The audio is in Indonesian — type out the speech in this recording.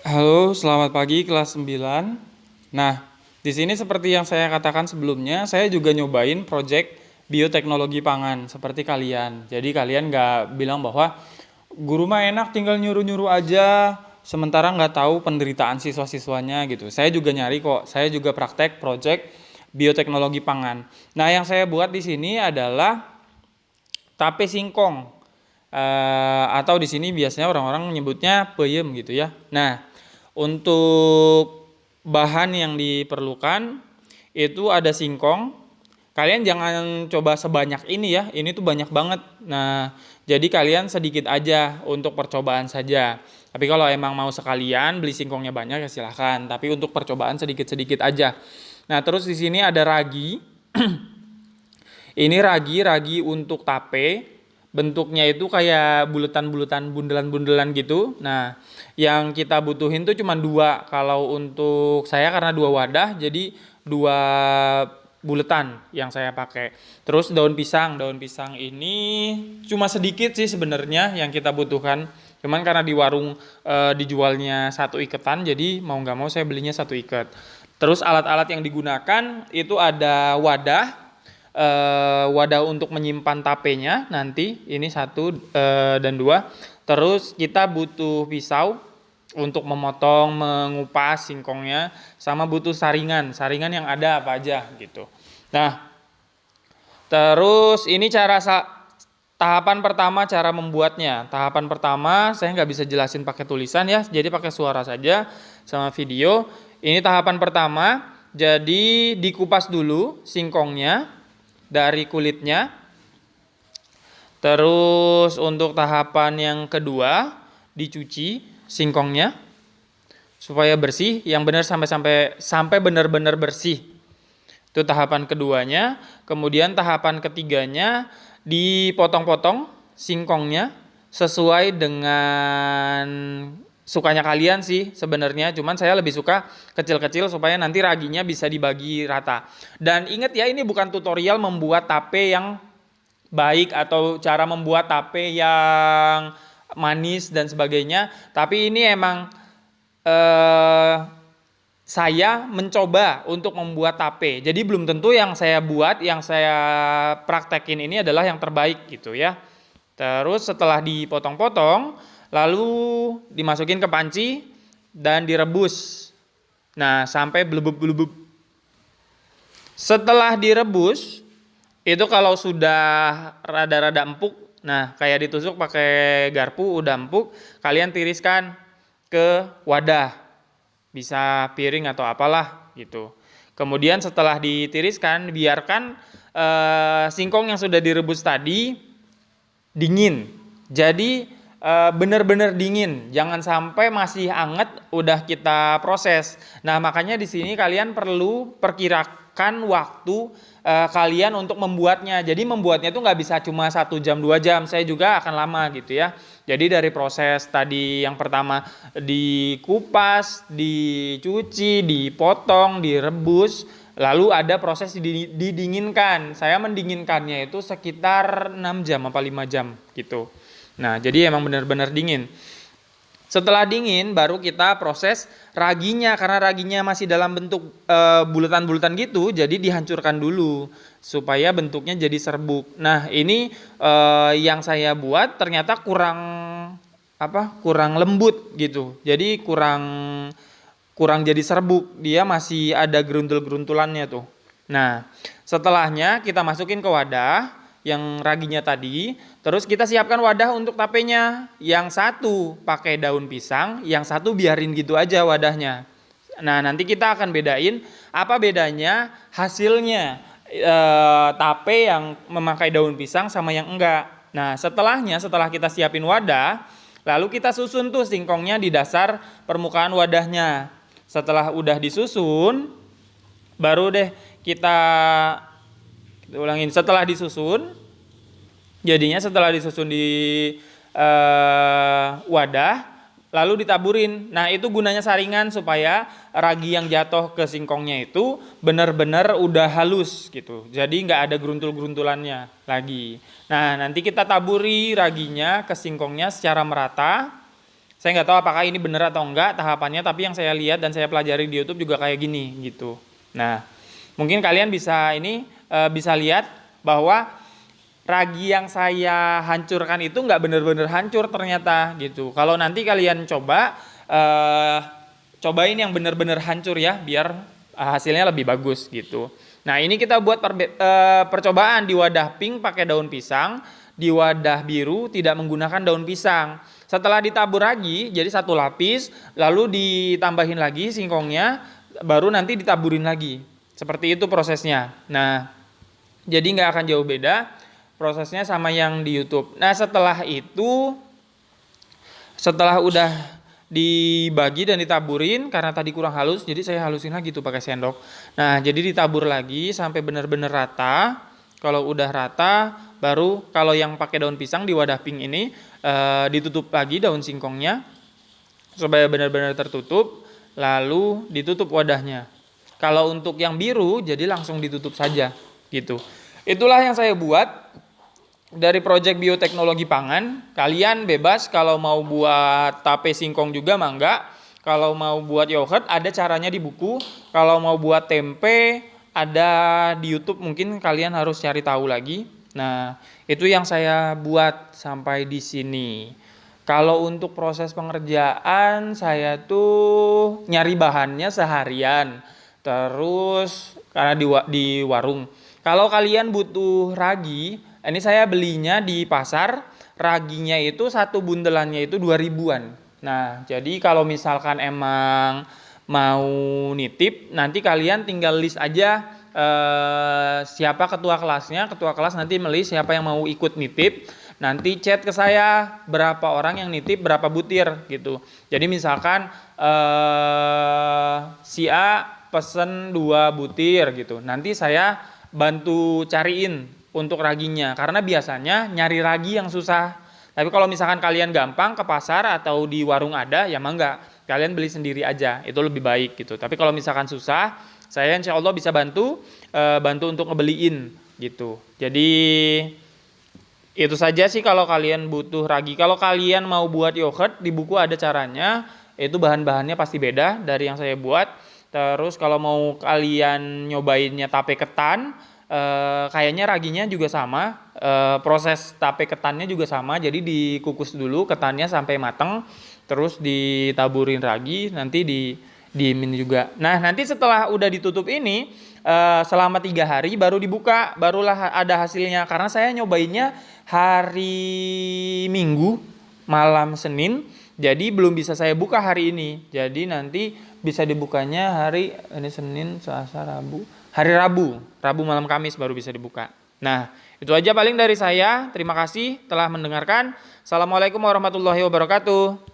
Halo, selamat pagi kelas 9. Nah, di sini seperti yang saya katakan sebelumnya, saya juga nyobain project bioteknologi pangan seperti kalian. Jadi kalian nggak bilang bahwa guru mah enak tinggal nyuruh-nyuruh aja, sementara nggak tahu penderitaan siswa-siswanya gitu. Saya juga nyari kok, saya juga praktek project bioteknologi pangan. Nah, yang saya buat di sini adalah tape singkong. Atau di sini biasanya orang-orang menyebutnya peyem gitu ya. Nah, untuk bahan yang diperlukan itu ada singkong. Kalian jangan coba sebanyak ini ya, ini tuh banyak banget. Nah, jadi kalian sedikit aja untuk percobaan saja. Tapi kalau emang mau sekalian beli singkongnya banyak ya silahkan. Tapi untuk percobaan sedikit-sedikit aja. Nah, terus di sini ada ragi. Ini ragi untuk tape. Bentuknya itu kayak bulatan-bulatan, bundelan-bundelan gitu. Nah, yang kita butuhin tuh cuma dua. Kalau untuk saya karena dua wadah, jadi dua buletan yang saya pakai. Terus daun pisang ini cuma sedikit sih sebenarnya yang kita butuhkan. Cuman karena di warung dijualnya satu iketan, jadi mau nggak mau saya belinya satu ikat. Terus alat-alat yang digunakan itu ada wadah untuk menyimpan tapenya nanti ini satu dan dua. Terus kita butuh pisau untuk memotong, mengupas singkongnya, sama butuh saringan yang ada apa aja gitu. Nah, terus ini tahapan pertama cara membuatnya. Tahapan pertama saya nggak bisa jelasin pakai tulisan ya, jadi pakai suara saja sama video. Ini tahapan pertama, jadi dikupas dulu singkongnya dari kulitnya. Terus untuk tahapan yang kedua, dicuci singkongnya supaya bersih, yang benar sampai benar-benar bersih. Itu tahapan keduanya. Kemudian tahapan ketiganya dipotong-potong singkongnya sesuai dengan sukanya kalian sih sebenarnya, cuman saya lebih suka kecil-kecil supaya nanti raginya bisa dibagi rata. Dan ingat ya, ini bukan tutorial membuat tape yang baik atau cara membuat tape yang manis dan sebagainya, tapi ini emang eh, saya mencoba untuk membuat tape. Jadi belum tentu yang saya buat, yang saya praktekin ini adalah yang terbaik gitu ya. Terus setelah dipotong-potong, lalu dimasukin ke panci dan direbus. Nah, sampai belebub-belebub. Setelah direbus, itu kalau sudah rada-rada empuk, nah kayak ditusuk pakai garpu udah empuk, kalian tiriskan ke wadah. Bisa piring atau apalah gitu. Kemudian setelah ditiriskan, biarkan singkong yang sudah direbus tadi dingin. Jadi benar-benar dingin, jangan sampai masih hangat udah kita proses. Nah, makanya di sini kalian perlu perkirakan waktu kalian untuk membuatnya. Jadi membuatnya itu nggak bisa cuma 1 jam 2 jam, saya juga akan lama gitu ya. Jadi dari proses tadi yang pertama dikupas, dicuci, dipotong, direbus, lalu ada proses didinginkan. Saya mendinginkannya itu sekitar 6 jam apa 5 jam gitu. Nah, jadi emang benar-benar dingin. Setelah dingin baru kita proses raginya, karena raginya masih dalam bentuk bulatan-bulatan gitu, jadi dihancurkan dulu supaya bentuknya jadi serbuk. Nah, ini yang saya buat ternyata kurang lembut gitu. Jadi kurang jadi serbuk, dia masih ada geruntul-geruntulannya tuh. Nah, setelahnya kita masukin ke wadah yang raginya tadi, terus kita siapkan wadah untuk tapenya. Yang satu pakai daun pisang, yang satu biarin gitu aja wadahnya. Nah, nanti kita akan bedain apa bedanya hasilnya tape yang memakai daun pisang sama yang enggak. Nah, setelah kita siapin wadah, lalu kita susun tuh singkongnya di dasar permukaan wadahnya. Setelah udah disusun, baru deh kita ulangin. Setelah disusun, jadinya setelah disusun di wadah, lalu ditaburin. Nah, itu gunanya saringan supaya ragi yang jatuh ke singkongnya itu benar-benar udah halus gitu. Jadi nggak ada geruntul-geruntulannya lagi. Nah, nanti kita taburi raginya ke singkongnya secara merata Saya nggak tahu apakah ini benar atau enggak tahapannya, tapi yang saya lihat dan saya pelajari di YouTube juga kayak gini gitu. Nah, mungkin kalian bisa bisa lihat bahwa ragi yang saya hancurkan itu nggak benar-benar hancur ternyata gitu. Kalau nanti kalian cobain yang benar-benar hancur ya, biar hasilnya lebih bagus gitu. Nah, ini kita buat percobaan di wadah pink pakai daun pisang, di wadah biru tidak menggunakan daun pisang. Setelah ditabur ragi, jadi satu lapis, lalu ditambahin lagi singkongnya, baru nanti ditaburin lagi. Seperti itu prosesnya. Nah, jadi nggak akan jauh beda prosesnya sama yang di YouTube. Nah, setelah itu, setelah udah dibagi dan ditaburin, karena tadi kurang halus, jadi saya halusin lagi tuh pakai sendok. Nah, jadi ditabur lagi sampai benar-benar rata. Kalau udah rata, baru kalau yang pakai daun pisang di wadah pink ini ditutup lagi daun singkongnya supaya benar-benar tertutup, lalu ditutup wadahnya. Kalau untuk yang biru, jadi langsung ditutup saja gitu. Itulah yang saya buat dari proyek bioteknologi pangan. Kalian bebas kalau mau buat tape singkong juga mangga. Kalau mau buat yogurt ada caranya di buku. Kalau mau buat tempe ada di YouTube, mungkin kalian harus cari tahu lagi. Nah, itu yang saya buat sampai di sini. Kalau untuk proses pengerjaan saya tuh nyari bahannya seharian. Terus karena di warung. Kalau kalian butuh ragi, ini saya belinya di pasar, raginya itu satu bundelannya itu 2 ribuan. Nah, jadi kalau misalkan emang mau nitip, nanti kalian tinggal list aja siapa ketua kelas nanti melis siapa yang mau ikut nitip, nanti chat ke saya berapa orang yang nitip berapa butir gitu. Jadi misalkan si A pesen 2 butir gitu, nanti saya bantu cariin untuk raginya, karena biasanya nyari ragi yang susah. Tapi kalau misalkan kalian gampang ke pasar atau di warung ada, ya mangga kalian beli sendiri aja, itu lebih baik gitu. Tapi kalau misalkan susah, saya insya Allah bisa bantu untuk ngebeliin gitu. Jadi itu saja sih kalau kalian butuh ragi. Kalau kalian mau buat yogurt, di buku ada caranya, itu bahan-bahannya pasti beda dari yang saya buat. Terus kalau mau kalian nyobainnya tape ketan, kayaknya raginya juga sama, proses tape ketannya juga sama. Jadi dikukus dulu ketannya sampai mateng, terus ditaburin ragi, nanti diemin juga. Nah, nanti setelah udah ditutup ini selama 3 hari baru dibuka, barulah ada hasilnya. Karena saya nyobainnya hari Minggu malam Senin, jadi belum bisa saya buka hari ini. Jadi nanti bisa dibukanya hari ini Senin, Selasa, Rabu. Hari Rabu malam Kamis baru bisa dibuka. Nah, itu aja paling dari saya. Terima kasih telah mendengarkan. Assalamualaikum warahmatullahi wabarakatuh.